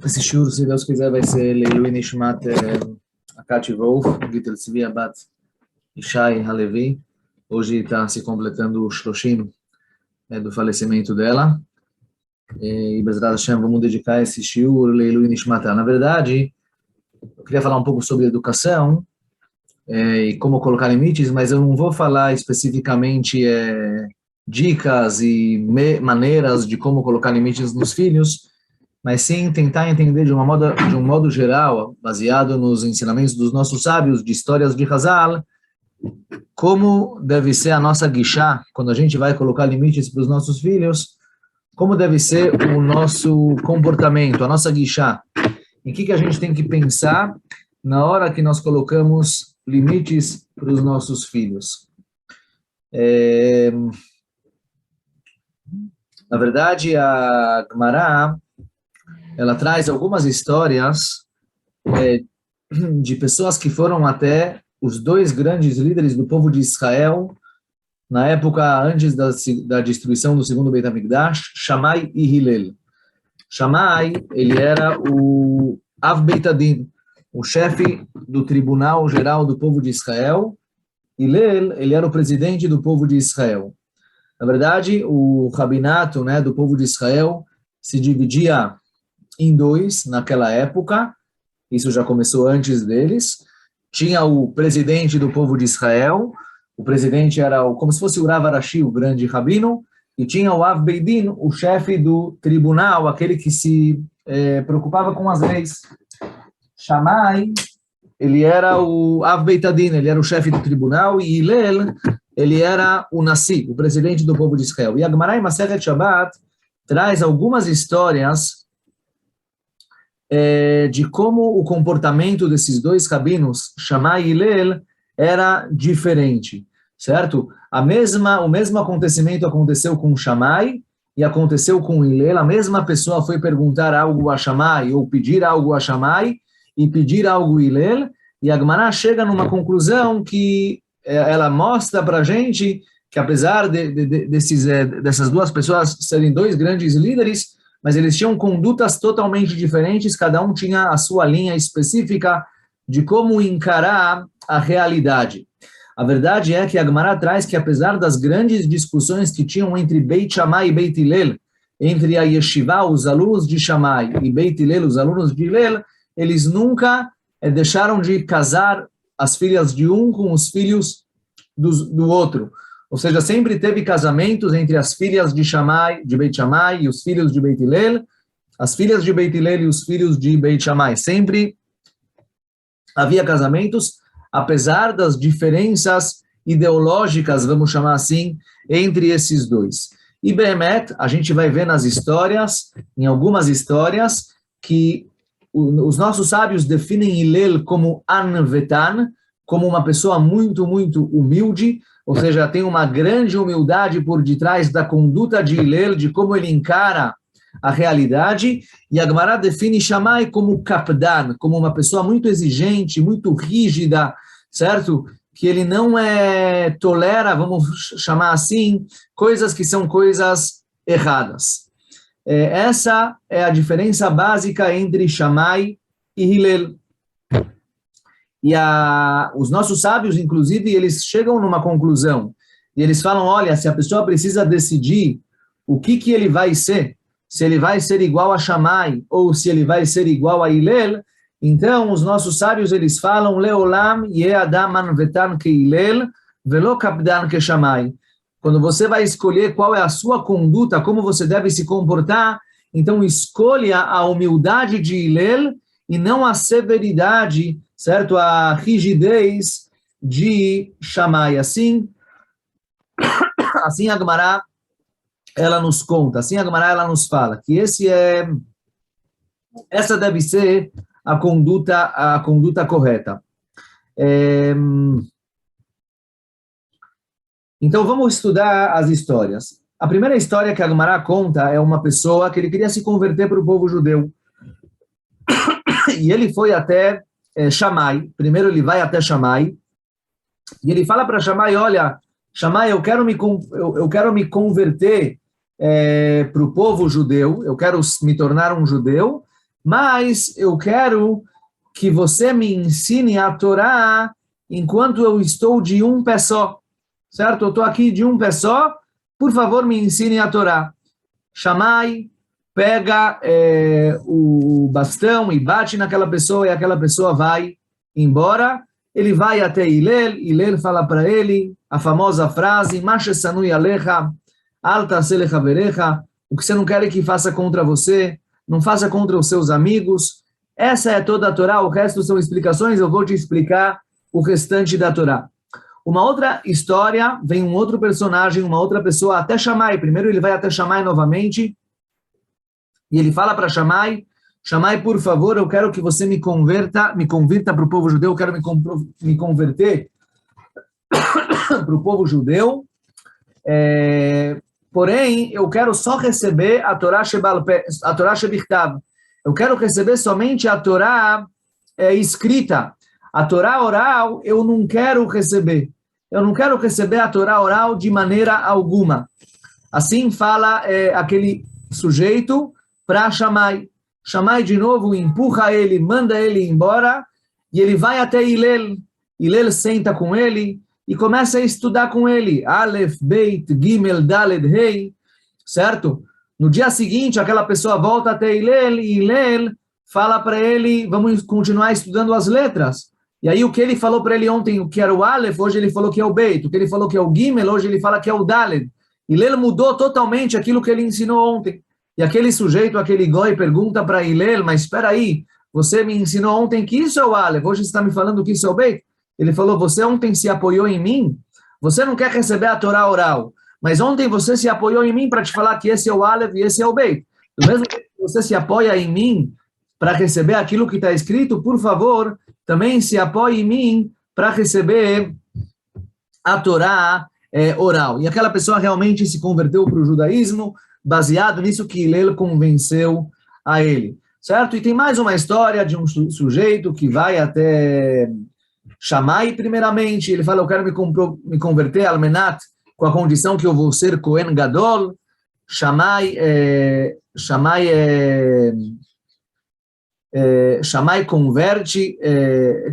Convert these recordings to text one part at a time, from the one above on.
Esse shiur, se Deus quiser, vai ser Leilui Nishmat Akati Wolf, Gittel Tzvi Abat Ishai Halevi. Hoje está se completando o Shloshim do falecimento dela. E Bezrat Hashem, vamos dedicar esse shiur Leilui Nishmat. Na verdade, eu queria falar um pouco sobre educação e como colocar limites, mas eu não vou falar especificamente dicas e maneiras de como colocar limites nos filhos, mas sim tentar entender de um modo geral, baseado nos ensinamentos dos nossos sábios, de histórias de Hazal, como deve ser a nossa guixá, quando a gente vai colocar limites para os nossos filhos, como deve ser o nosso comportamento, a nossa guixá. E o que a gente tem que pensar na hora que nós colocamos limites para os nossos filhos. Na verdade, a Gemara, ela traz algumas histórias de pessoas que foram até os dois grandes líderes do povo de Israel na época antes da destruição do segundo Beit HaMikdash, Shammai e Hillel. Shammai, ele era o Av Beit Adin, o chefe do Tribunal Geral do povo de Israel. Hillel, ele era o presidente do povo de Israel. Na verdade, o rabinato, do povo de Israel se dividia em dois naquela época. Isso já começou antes deles. Tinha o presidente do povo de Israel. O presidente era como se fosse o Rav Arashi, o grande rabino. E tinha o Av Beit Din, o chefe do tribunal, aquele que se preocupava com as leis. Shammai, ele era o Av Beit Adin, ele era o chefe do tribunal, e Hillel, ele era o Nasi, o presidente do povo de Israel. E a Gemara em Masechet Shabbat traz algumas histórias de como o comportamento desses dois rabinos, Shammai e Hillel, era diferente, certo? O mesmo acontecimento aconteceu com Shammai e aconteceu com Hillel. A mesma pessoa foi perguntar algo a Shammai ou pedir algo a Shammai e pedir algo a Hillel, e a Gemara chega numa conclusão que ela mostra para a gente que apesar dessas duas pessoas serem dois grandes líderes, mas eles tinham condutas totalmente diferentes, cada um tinha a sua linha específica de como encarar a realidade. A verdade é que a Gemara traz que apesar das grandes discussões que tinham entre Beit Shammai e Beit Hillel, entre a Yeshiva, os alunos de Shammai, e Beit Hillel, os alunos de Hillel, eles nunca deixaram de casar as filhas de um com os filhos do outro. Ou seja, sempre teve casamentos entre as filhas de Shammai, de Beit Shammai, e os filhos de Beit Hillel, as filhas de Beit Hillel e os filhos de Beit Shammai. Sempre havia casamentos, apesar das diferenças ideológicas, vamos chamar assim, entre esses dois. E Behemet, a gente vai ver nas histórias, em algumas histórias, que os nossos sábios definem Hillel como Anvetan, como uma pessoa muito, muito humilde, ou seja, tem uma grande humildade por detrás da conduta de Hillel, de como ele encara a realidade, e a Gemara define Shammai como Kapdan, como uma pessoa muito exigente, muito rígida, certo? Que ele não tolera, vamos chamar assim, coisas que são coisas erradas. Essa é a diferença básica entre Shammai e Hillel. E os nossos sábios, inclusive, eles chegam numa conclusão. E eles falam, olha, se a pessoa precisa decidir o que ele vai ser, se ele vai ser igual a Shammai ou se ele vai ser igual a Hillel, então os nossos sábios, eles falam, Leolam ye'adam anvetan ke Hillel velo kapdan ke Shammai. Quando você vai escolher qual é a sua conduta, como você deve se comportar, então escolha a humildade de Hillel e não a severidade, certo? A rigidez de Shammai. Assim a Gemara, ela nos conta, assim a Gemara, ela nos fala, que essa deve ser a conduta correta. Então, vamos estudar as histórias. A primeira história que a Gemara conta é uma pessoa que ele queria se converter para o povo judeu. E ele foi até Shammai. Primeiro ele vai até Shammai. E ele fala para Shammai, olha, Shammai, eu quero me converter para o povo judeu, eu quero me tornar um judeu, mas eu quero que você me ensine a Torá enquanto eu estou de um pé só, certo? Eu estou aqui de um pé só, por favor, me ensine a Torá. Shammai pega o bastão e bate naquela pessoa e aquela pessoa vai embora. Ele vai até Hillel, Hillel fala para ele a famosa frase, Mashesanui alecha, alta selecha verecha, o que você não quer que faça contra você, não faça contra os seus amigos. Essa é toda a Torá, o resto são explicações, eu vou te explicar o restante da Torá. Uma outra história, vem um outro personagem, uma outra pessoa, até Shammai. Primeiro ele vai até Shammai novamente, e ele fala para Shammai, Shammai, por favor, eu quero que você me convirta para o povo judeu, eu quero me converter para o povo judeu, porém, eu quero só receber a Torá Shebichtav. Eu quero receber somente a Torá escrita. A Torá oral eu não quero receber. Eu não quero receber a Torá oral de maneira alguma. Assim fala aquele sujeito para Shammai. Shammai de novo empurra ele, manda ele embora, e ele vai até Hillel. Hillel senta com ele e começa a estudar com ele. Aleph, Beit, Gimel, Daled, Rei, certo? No dia seguinte, aquela pessoa volta até Hillel e Hillel fala para ele, vamos continuar estudando as letras. E aí o que ele falou para ele ontem, o que era o Aleph, hoje ele falou que é o Beit. O que ele falou que é o Gimel, hoje ele fala que é o Daled. Hillel mudou totalmente aquilo que ele ensinou ontem. E aquele sujeito, aquele goi, pergunta para Hillel, mas espera aí, você me ensinou ontem que isso é o Aleph, hoje você está me falando que isso é o Beit? Ele falou, você ontem se apoiou em mim, você não quer receber a Torá oral, mas ontem você se apoiou em mim para te falar que esse é o Aleph e esse é o Beit. Do mesmo jeito que você se apoia em mim para receber aquilo que está escrito, por favor, também se apoie em mim para receber a Torá oral. E aquela pessoa realmente se converteu para o judaísmo, baseado nisso que Hillel convenceu a ele, certo? E tem mais uma história de um sujeito que vai até Shammai primeiramente, ele fala, eu quero me converter al menat, com a condição que eu vou ser Kohen Gadol. Shammai converte,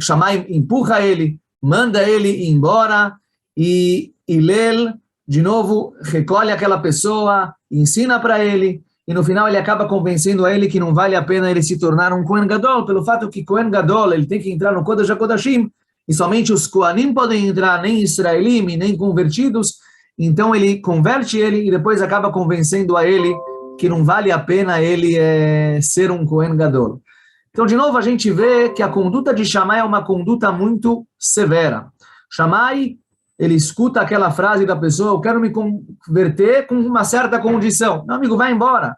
Shammai empurra ele, manda ele embora, e Hillel, de novo, recolhe aquela pessoa, ensina para ele, e no final ele acaba convencendo a ele que não vale a pena ele se tornar um Kohen Gadol, pelo fato que Kohen Gadol, ele tem que entrar no Kodesh HaKodashim, e somente os Kohanim podem entrar, nem Israelim, nem convertidos. Então ele converte ele e depois acaba convencendo a ele que não vale a pena ele ser um Kohen Gadol. Então, de novo, a gente vê que a conduta de Shammai é uma conduta muito severa. Shammai, ele escuta aquela frase da pessoa, eu quero me converter com uma certa condição. Meu amigo, vai embora.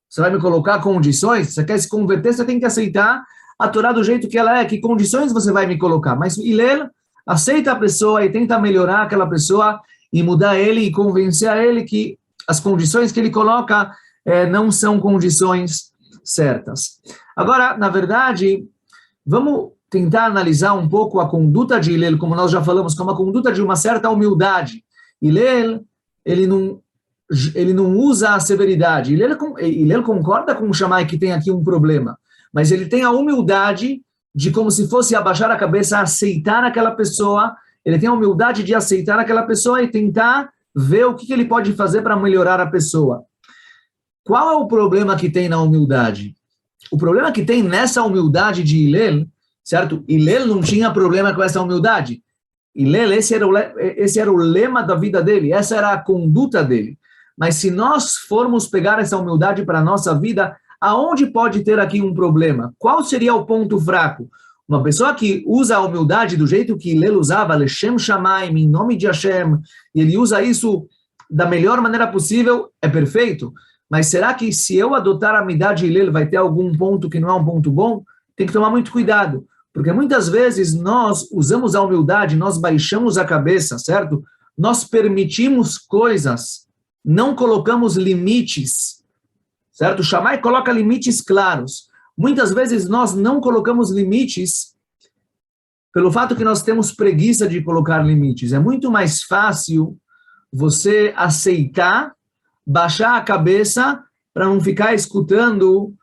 Você vai me colocar condições? Você quer se converter, você tem que aceitar a Torá do jeito que ela é. Que condições você vai me colocar? Mas Hillel aceita a pessoa e tenta melhorar aquela pessoa e mudar ele e convencer a ele que as condições que ele coloca não são condições certas. Agora, na verdade, vamos tentar analisar um pouco a conduta de Hillel, como nós já falamos, como a conduta de uma certa humildade. Hillel, ele não usa a severidade. Hillel concorda com o Shammai que tem aqui um problema, mas ele tem a humildade de, como se fosse abaixar a cabeça, aceitar aquela pessoa. Ele tem a humildade de aceitar aquela pessoa e tentar ver o que ele pode fazer para melhorar a pessoa. Qual é o problema que tem na humildade? O problema que tem nessa humildade de Hillel, certo? Hillel não tinha problema com essa humildade. Hillel, esse era o lema da vida dele, essa era a conduta dele. Mas se nós formos pegar essa humildade para a nossa vida, aonde pode ter aqui um problema? Qual seria o ponto fraco? Uma pessoa que usa a humildade do jeito que Hillel usava, Leshem Shamaim, em nome de Hashem, e ele usa isso da melhor maneira possível, é perfeito. Mas será que se eu adotar a Midah de Hillel vai ter algum ponto que não é um ponto bom? Tem que tomar muito cuidado, porque muitas vezes nós usamos a humildade, nós baixamos a cabeça, certo? Nós permitimos coisas, não colocamos limites, certo? Shammai coloca limites claros. Muitas vezes nós não colocamos limites pelo fato que nós temos preguiça de colocar limites. É muito mais fácil você aceitar, baixar a cabeça para não ficar escutando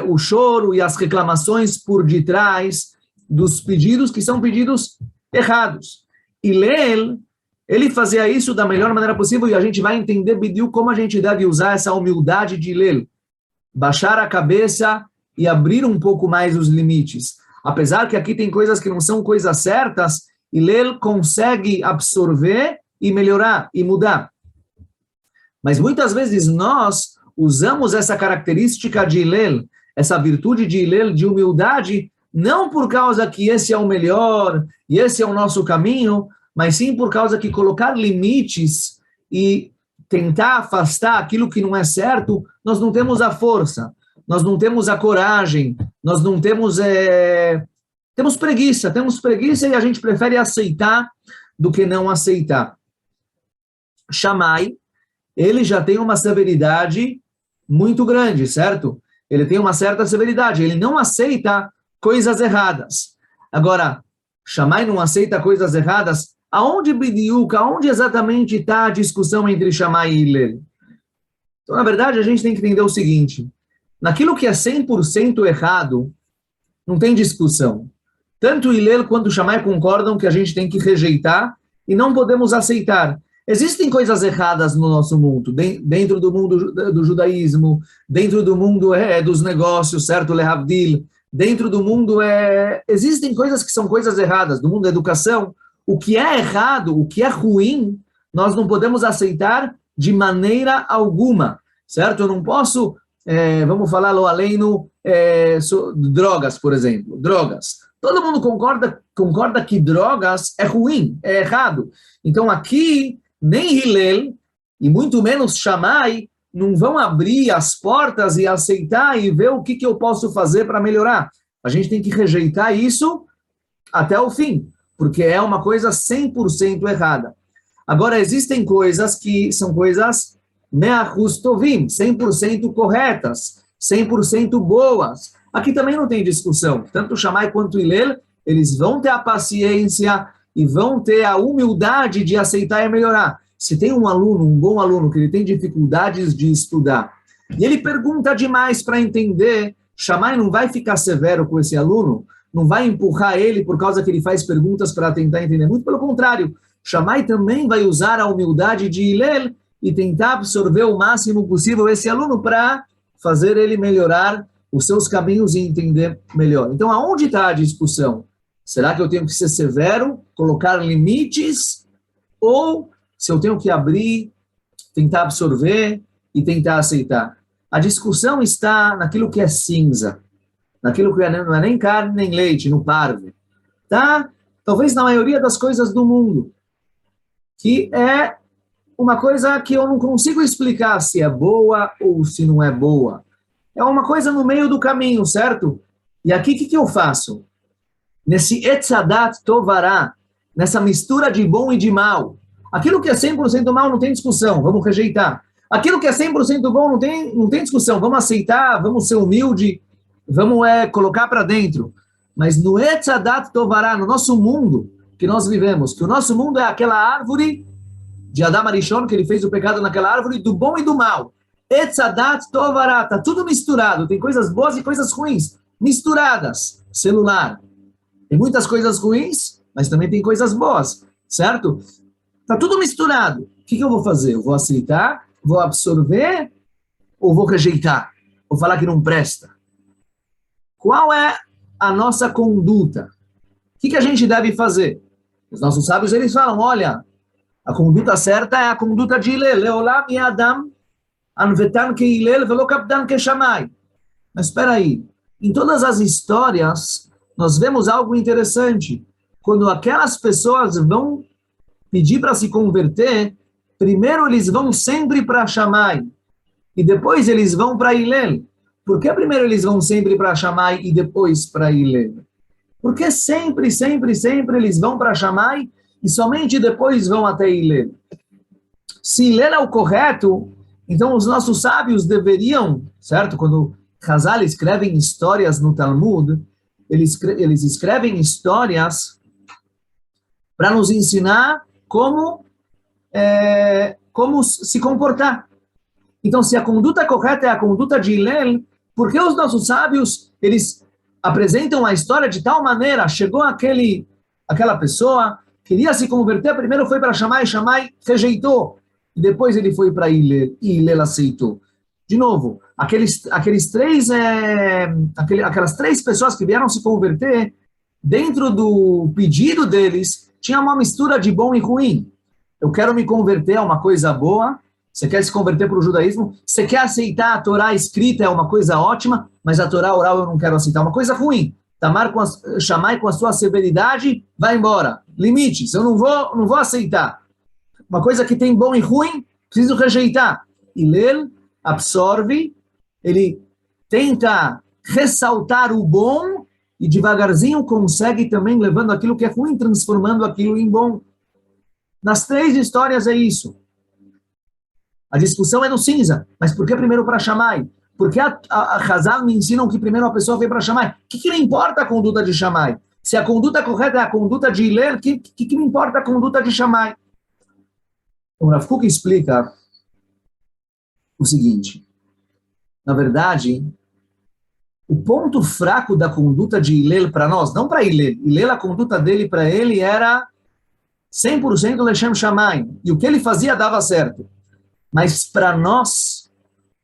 o choro e as reclamações por detrás dos pedidos que são pedidos errados. Hillel, ele fazia isso da melhor maneira possível e a gente vai entender como a gente deve usar essa humildade de Hillel. Baixar a cabeça e abrir um pouco mais os limites. Apesar que aqui tem coisas que não são coisas certas, Hillel consegue absorver e melhorar e mudar. Mas muitas vezes nós usamos essa característica de Hillel, essa virtude de Hillel de humildade, não por causa que esse é o melhor e esse é o nosso caminho, mas sim por causa que colocar limites e tentar afastar aquilo que não é certo, nós não temos a força, nós não temos a coragem, nós não temos... temos preguiça e a gente prefere aceitar do que não aceitar. Shammai, ele já tem uma severidade muito grande, certo? Ele tem uma certa severidade, ele não aceita coisas erradas. Agora, Shammai não aceita coisas erradas, aonde exatamente está a discussão entre Shammai e Hillel? Então, na verdade, a gente tem que entender o seguinte, naquilo que é 100% errado, não tem discussão. Tanto Hillel quanto Shammai concordam que a gente tem que rejeitar e não podemos aceitar. Existem coisas erradas no nosso mundo, dentro do mundo do judaísmo, dentro do mundo dos negócios, certo? Lehavdil, dentro do mundo existem coisas que são coisas erradas, do mundo da educação. O que é errado, o que é ruim, nós não podemos aceitar de maneira alguma, certo? Eu não posso, vamos falar além drogas, por exemplo, drogas. Todo mundo concorda que drogas é ruim, é errado. Então aqui, nem Hillel, e muito menos Shammai, não vão abrir as portas e aceitar e ver o que eu posso fazer para melhorar. A gente tem que rejeitar isso até o fim, porque é uma coisa 100% errada. Agora, existem coisas que são coisas me'achus tovim, 100% corretas, 100% boas. Aqui também não tem discussão. Tanto Shammai quanto Hillel, eles vão ter a paciência e vão ter a humildade de aceitar e melhorar. Se tem um aluno, um bom aluno, que ele tem dificuldades de estudar, e ele pergunta demais para entender, Shammai não vai ficar severo com esse aluno, não vai empurrar ele por causa que ele faz perguntas para tentar entender. Muito pelo contrário, Shammai também vai usar a humildade de Hillel e tentar absorver o máximo possível esse aluno para fazer ele melhorar os seus caminhos e entender melhor. Então, aonde está a discussão? Será que eu tenho que ser severo, colocar limites, ou se eu tenho que abrir, tentar absorver e tentar aceitar? A discussão está naquilo que é cinza, naquilo que não é nem carne nem leite, no parve, tá? Talvez na maioria das coisas do mundo, que é uma coisa que eu não consigo explicar se é boa ou se não é boa. É uma coisa no meio do caminho, certo? E aqui o que eu faço? Nesse etzadat tovará, nessa mistura de bom e de mal. Aquilo que é 100% mal não tem discussão, vamos rejeitar. Aquilo que é 100% bom não tem discussão, vamos aceitar, vamos ser humilde, vamos colocar para dentro. Mas no etzadat tovará, no nosso mundo que nós vivemos, que o nosso mundo é aquela árvore de Adam Arishon, que ele fez o pecado naquela árvore, do bom e do mal. Etzadat tovará, está tudo misturado, tem coisas boas e coisas ruins, misturadas. Celular, tem muitas coisas ruins, mas também tem coisas boas, certo? Está tudo misturado. O que eu vou fazer? Eu vou aceitar, vou absorver ou vou rejeitar? Vou falar que não presta? Qual é a nossa conduta? O que a gente deve fazer? Os nossos sábios, eles falam, olha, a conduta certa é a conduta de Hillel. Leolam yadam anvetan ke Hillel velo kapdan ke Shammai. Mas espera aí, em todas as histórias, nós vemos algo interessante. Quando aquelas pessoas vão pedir para se converter, primeiro eles vão sempre para Shammai, e depois eles vão para Hillel. Por que primeiro eles vão sempre para Shammai e depois para Hillel? Porque sempre eles vão para Shammai e somente depois vão até Hillel. Se Hillel é o correto, então os nossos sábios deveriam, certo? Quando Hazal escrevem histórias no Talmud, eles escrevem histórias para nos ensinar como se comportar. Então, se a conduta correta é a conduta de Hillel, Porque os nossos sábios, eles apresentam a história de tal maneira, chegou aquela pessoa, queria se converter, primeiro foi para Shammai, Shammai rejeitou, e depois ele foi para Hillel, e Hillel aceitou. De novo, aquelas três pessoas que vieram se converter, dentro do pedido deles, tinha uma mistura de bom e ruim. Eu quero me converter a uma coisa boa, você quer se converter para o judaísmo, você quer aceitar a Torá escrita, é uma coisa ótima, mas a Torá oral eu não quero aceitar, uma coisa ruim. Shammai com a sua severidade, vai embora. Limites, eu não vou aceitar. Uma coisa que tem bom e ruim, preciso rejeitar. Hillel absorve, ele tenta ressaltar o bom e devagarzinho consegue também levando aquilo que é ruim, transformando aquilo em bom. Nas três histórias é isso. A discussão é no cinza, mas por que primeiro para Shammai? Porque a Hazal me ensinam que primeiro a pessoa veio para Shammai. O que me importa a conduta de Shammai? Se a conduta correta é a conduta de Hillel, o que me importa a conduta de Shammai? O Rav Kook explica o seguinte. Na verdade, o ponto fraco da conduta de Hillel para nós, não para Hillel. Hillel, a conduta dele para ele era 100% Lechem Shammai. E o que ele fazia dava certo. Mas para nós,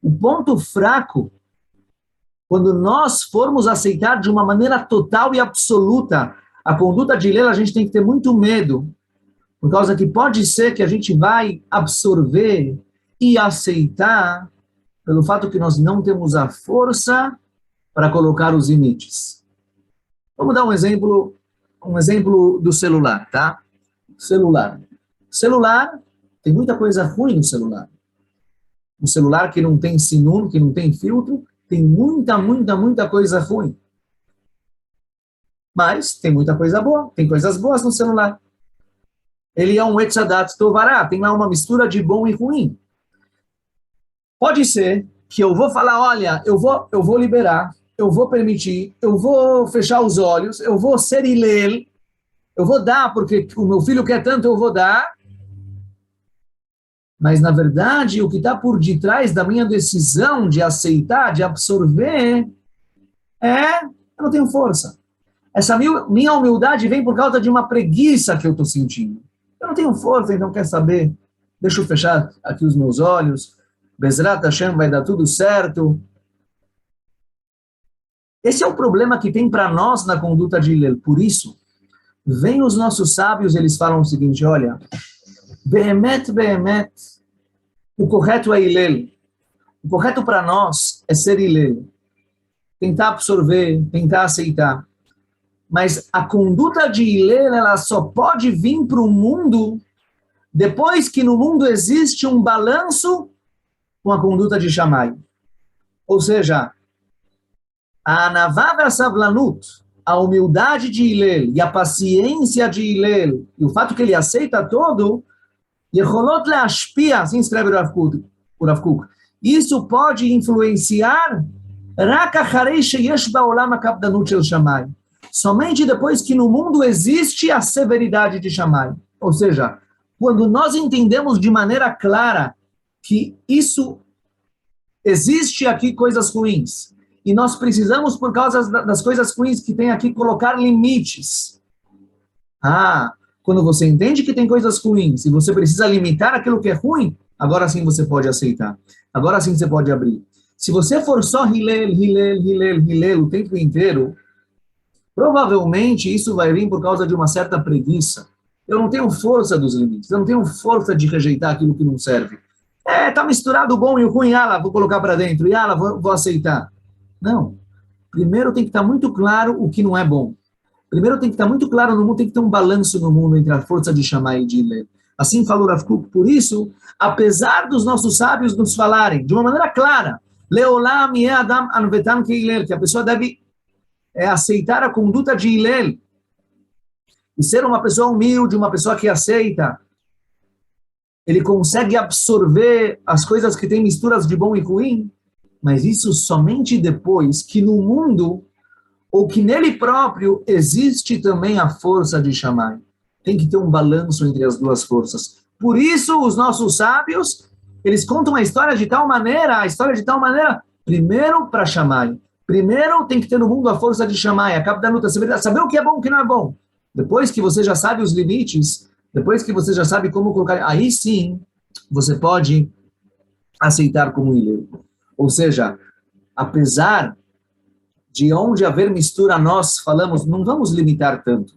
o ponto fraco, quando nós formos aceitar de uma maneira total e absoluta a conduta de Hillel, a gente tem que ter muito medo, por causa que pode ser que a gente vai absorver e aceitar pelo fato que nós não temos a força para colocar os limites. Vamos dar um exemplo do celular, tá? Celular, tem muita coisa ruim no celular. Um celular que não tem sinum, que não tem filtro, tem muita coisa ruim. Mas tem muita coisa boa, tem coisas boas no celular. Ele é um Etzadat Tovará, tem lá uma mistura de bom e ruim. Pode ser que eu vou falar, olha, eu vou liberar, eu vou permitir, eu vou fechar os olhos, eu vou ser Hillel, eu vou dar, porque o meu filho quer tanto, eu vou dar. Mas, na verdade, o que está por detrás da minha decisão de aceitar, de absorver, eu não tenho força. Essa minha humildade vem por causa de uma preguiça que eu estou sentindo. Eu não tenho força, então quer saber? Deixa eu fechar aqui os meus olhos. Bezrat Hashem, vai dar tudo certo. Esse é o problema que tem para nós na conduta de Hillel. Por isso, vem os nossos sábios, eles falam o seguinte, olha, Behemet, o correto é Hillel. O correto para nós é ser Hillel. Tentar absorver, tentar aceitar. Mas a conduta de Hillel, ela só pode vir para o mundo depois que no mundo existe um balanço com a conduta de Shammai. Ou seja, a Anavá ve'asavlanut, a humildade de Hillel e a paciência de Hillel, e o fato que ele aceita todo, Yecholot le'ashpia, assim escreve o Rav Kook. Isso pode influenciar rak acharei sheyesh ba'olam hakapdanut shel Shammai. Somente depois que no mundo existe a severidade de Shammai. Ou seja, quando nós entendemos de maneira clara que isso existe aqui coisas ruins, e nós precisamos, por causa das coisas ruins que tem aqui, colocar limites. Quando você entende que tem coisas ruins e você precisa limitar aquilo que é ruim, agora sim você pode aceitar. Agora sim você pode abrir. Se você for só Hillel o tempo inteiro, provavelmente isso vai vir por causa de uma certa preguiça. Eu não tenho força dos limites, eu não tenho força de rejeitar aquilo que não serve. Tá misturado o bom e o ruim, vou colocar para dentro, vou aceitar. Não. Primeiro tem que estar muito claro o que não é bom. Primeiro tem que estar muito claro no mundo, tem que ter um balanço no mundo entre a força de Shammai e de Hillel. Assim falou Rav Kook. Por isso, apesar dos nossos sábios nos falarem de uma maneira clara, Leolam ye Adam anvetan ke Hillel, que a pessoa deve aceitar a conduta de Hillel e ser uma pessoa humilde, uma pessoa que aceita, ele consegue absorver as coisas que têm misturas de bom e ruim, mas isso somente depois que no mundo ou que nele próprio existe também a força de Shammai. Tem que ter um balanço entre as duas forças. Por isso, os nossos sábios, eles contam a história de tal maneira primeiro para Shammai. Primeiro tem que ter no mundo a força de Shammai, a capa da luta, saber o que é bom e o que não é bom. Depois que você já sabe os limites, depois que você já sabe como colocar, aí sim você pode aceitar como Hillel. Ou seja, apesar de onde haver mistura, nós falamos, não vamos limitar tanto.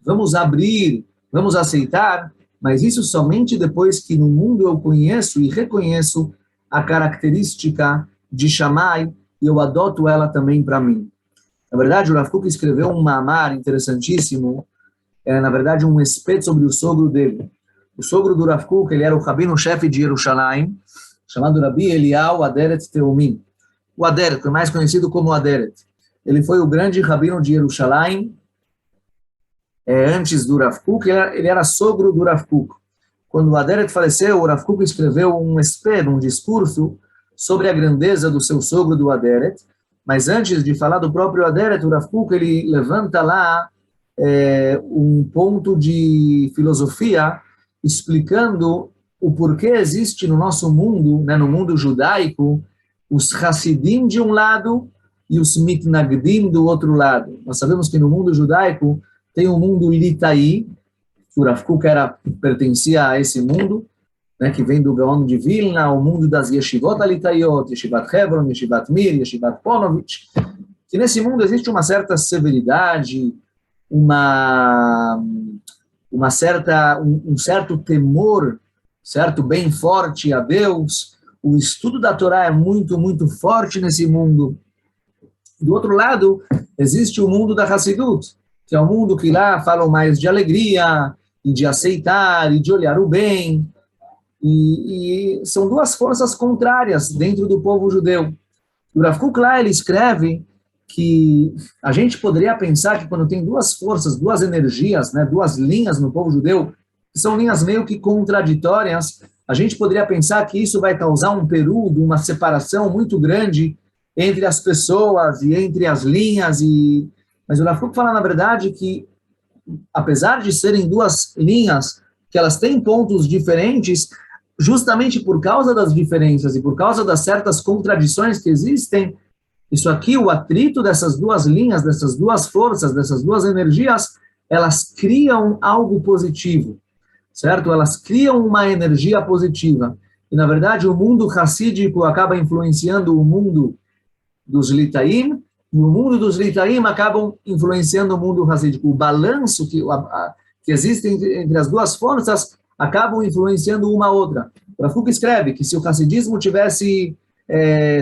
Vamos abrir, vamos aceitar, mas isso somente depois que no mundo eu conheço e reconheço a característica de Shammai e eu adoto ela também para mim. Na verdade, o Rav Kook escreveu um mamar interessantíssimo, na verdade um espeto sobre o sogro dele. O sogro do Rav Kook, ele era o rabino-chefe de Jerusalém, chamado Rabi Eliyahu Aderet Teumim. O Aderet, que é mais conhecido como Aderet. Ele foi o grande rabino de Jerusalém, antes do Rav Kook, ele era sogro do Rav Kook. Quando o Aderet faleceu, o Rav Kook escreveu um discurso sobre a grandeza do seu sogro do Aderet, mas antes de falar do próprio Aderet, o Rav Kook, ele levanta lá um ponto de filosofia explicando o porquê existe no nosso mundo, né, no mundo judaico, os Hassidim de um lado e os Mitnagdim do outro lado. Nós sabemos que no mundo judaico tem o mundo Litai, que o Rav Kook pertencia a esse mundo, né, que vem do Gaon de Vilna, o mundo das Yeshivot Litaiot, Yeshivat Hebron, Yeshivat Mir, Yeshivat Ponovitch, que nesse mundo existe uma certa severidade, um certo temor, certo, bem forte a Deus. O estudo da Torá é muito, muito forte nesse mundo. Do outro lado, existe o mundo da Hassidut, que é um mundo que lá falam mais de alegria, e de aceitar, e de olhar o bem. E são duas forças contrárias dentro do povo judeu. O Rav Kook lá, ele escreve que a gente poderia pensar que quando tem duas forças, duas energias, né, duas linhas no povo judeu, que são linhas meio que contraditórias, a gente poderia pensar que isso vai causar um período, uma separação muito grande entre as pessoas e entre as linhas. Mas o Rav Kook fala, na verdade, que apesar de serem duas linhas, que elas têm pontos diferentes, justamente por causa das diferenças e por causa das certas contradições que existem, isso aqui, o atrito dessas duas linhas, dessas duas forças, dessas duas energias, elas criam algo positivo, certo? Elas criam uma energia positiva. E, na verdade, o mundo hassídico acaba influenciando o mundo dos Litaim, e o mundo dos Litaim acabam influenciando o mundo hassídico. O balanço que existe entre as duas forças acabam influenciando uma outra. O Rav Kook escreve que se o hassidismo tivesse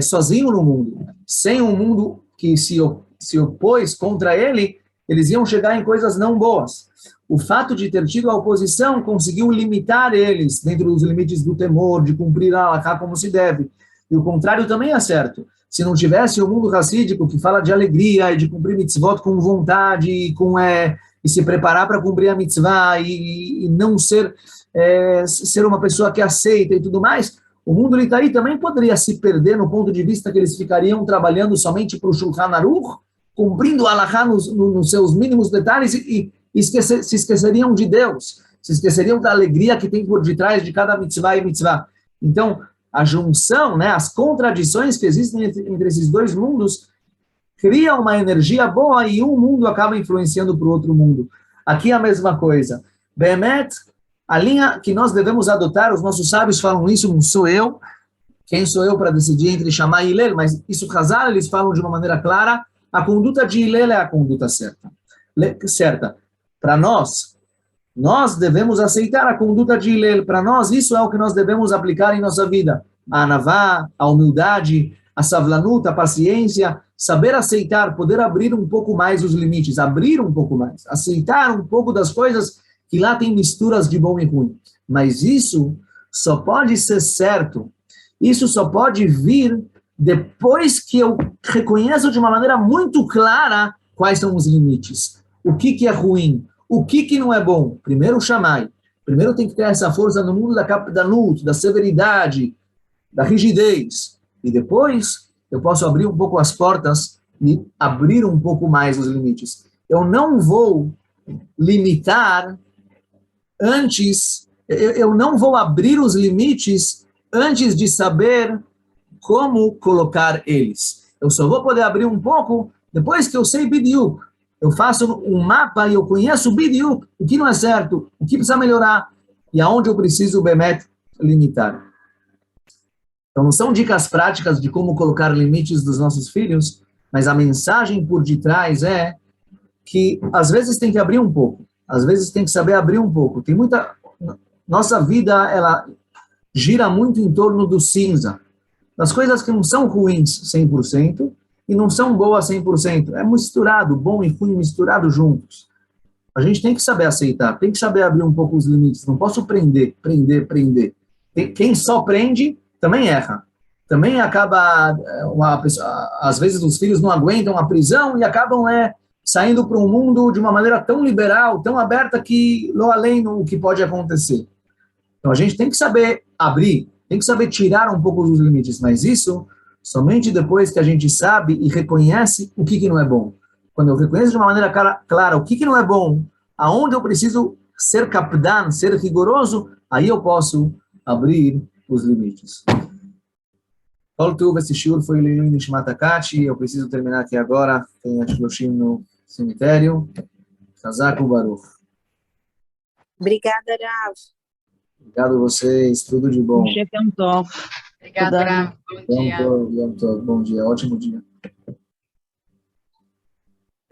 sozinho no mundo, sem um mundo que se opôs contra ele, eles iam chegar em coisas não boas. O fato de ter tido a oposição conseguiu limitar eles dentro dos limites do temor, de cumprir a halakha como se deve. E o contrário também é certo. Se não tivesse o mundo racídico que fala de alegria e de cumprir mitzvot com vontade e se preparar para cumprir a mitzvah e não ser uma pessoa que aceita e tudo mais, o mundo Litai também poderia se perder no ponto de vista que eles ficariam trabalhando somente para o Shulchan Aruch, cumprindo a halakha nos seus mínimos detalhes e se esqueceriam de Deus, se esqueceriam da alegria que tem por detrás de cada mitzvah e mitzvah. Então, a junção, né, as contradições que existem entre esses dois mundos, cria uma energia boa e um mundo acaba influenciando para o outro mundo. Aqui é a mesma coisa. Behemet, a linha que nós devemos adotar, os nossos sábios falam isso, não sou eu, quem sou eu para decidir entre Shammai e Hillel, mas isso Hazal, eles falam de uma maneira clara, a conduta de Hillel é a conduta certa. Para nós devemos aceitar a conduta de Hillel. Para nós, isso é o que nós devemos aplicar em nossa vida. A anavá, a humildade, a savlanut, a paciência, saber aceitar, poder abrir um pouco mais os limites, abrir um pouco mais, aceitar um pouco das coisas que lá tem misturas de bom e ruim. Mas isso só pode ser certo, isso só pode vir depois que eu reconheço de uma maneira muito clara quais são os limites. O que é ruim? O que não é bom? Primeiro, Shammai. Primeiro tem que ter essa força no mundo da capdalut, da severidade, da rigidez. E depois eu posso abrir um pouco as portas e abrir um pouco mais os limites. Eu não vou limitar antes, eu não vou abrir os limites antes de saber como colocar eles. Eu só vou poder abrir um pouco depois que eu sei Bidiuk. Eu faço um mapa e eu conheço Bidiuk, o que não é certo, o que precisa melhorar e aonde eu preciso, Bemet, limitar. Então, não são dicas práticas de como colocar limites dos nossos filhos, mas a mensagem por detrás é que, às vezes, tem que abrir um pouco. Às vezes, tem que saber abrir um pouco. Tem muita... Nossa vida, ela gira muito em torno do cinza. Das coisas que não são ruins 100% e não são boas 100%. É misturado, bom e ruim misturado juntos. A gente tem que saber aceitar, tem que saber abrir um pouco os limites. Não posso prender. Quem só prende, também erra. Também acaba, às vezes os filhos não aguentam a prisão e acabam saindo para um mundo de uma maneira tão liberal, tão aberta que não além do que pode acontecer. Então a gente tem que saber abrir, tem que saber tirar um pouco dos limites, mas isso somente depois que a gente sabe e reconhece o que não é bom. Quando eu reconheço de uma maneira clara o que não é bom, aonde eu preciso ser capdan, ser rigoroso, aí eu posso abrir os limites. Esse shiur foi Leilu Nishmat Akati. Eu preciso terminar aqui agora. Tem a Shloshim no cemitério. Chazak Baruch. Obrigada, Rav. Obrigado a vocês. Tudo de bom. Obrigada, Rav. Bom dia. Bom dia. Ótimo dia.